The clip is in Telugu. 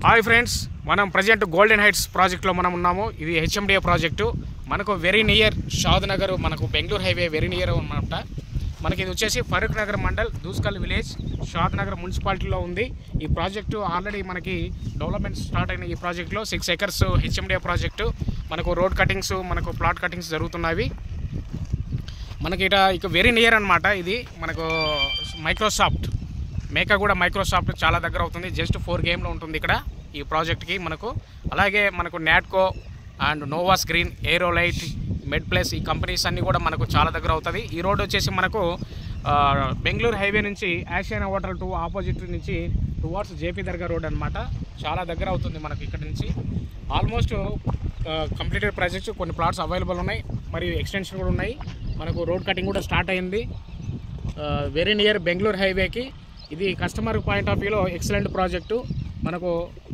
హాయ్ ఫ్రెండ్స్, మనం ప్రజెంట్ గోల్డెన్ హైట్స్ ప్రాజెక్ట్లో మనం ఉన్నాము. ఇది హెచ్ఎండిఏ ప్రాజెక్టు. మనకు వెరీ నియర్ షాద్ నగర్, మనకు బెంగళూరు హైవే వెరీ నియర్ అనమాట. మనకి ఇది వచ్చేసి ఫరూక్ నగర్ మండల్, దూస్కల్ విలేజ్, షాద్ నగర్ మున్సిపాలిటీలో ఉంది. ఈ ప్రాజెక్టు ఆల్రెడీ మనకి డెవలప్మెంట్ స్టార్ట్ అయిన ఈ ప్రాజెక్ట్లో 6 acres హెచ్ఎండిఏ ప్రాజెక్టు. మనకు రోడ్ కటింగ్స్, మనకు ప్లాట్ కటింగ్స్ జరుగుతున్నవి. మనకి ఇక వెరీ నియర్ అనమాట. ఇది మనకు మైక్రోసాఫ్ట్ మేకా మైక్రోసాఫ్ట్ చాలా దగ్గర అవుతుంది. జస్ట్ 4 gameలో ఉంటుంది ఇక్కడ ఈ ప్రాజెక్ట్కి మనకు. అలాగే మనకు Natco and Nova screen, Aerolite, Med Plus, ఈ కంపెనీస్ అన్నీ కూడా మనకు చాలా దగ్గర అవుతుంది. ఈ రోడ్ వచ్చేసి మనకు బెంగళూరు హైవే నుంచి ఆసియానా హోటల్ టు ఆపోజిట్ నుంచి టువార్డ్స్ జేపీ దర్గా రోడ్ అనమాట. చాలా దగ్గర అవుతుంది మనకు ఇక్కడ నుంచి. ఆల్మోస్ట్ కంప్లీటెడ్ ప్రాజెక్ట్స్, కొన్ని ప్లాట్స్ అవైలబుల్ ఉన్నాయి, మరియు ఎక్స్టెన్షన్ కూడా ఉన్నాయి. మనకు రోడ్ కటింగ్ కూడా స్టార్ట్ అయింది వెరీ నియర్ బెంగళూరు హైవేకి. ఇది కస్టమర్ పాయింట్ ఆఫ్ వ్యూలో ఎక్సలెంట్ ప్రాజెక్టు. మనకు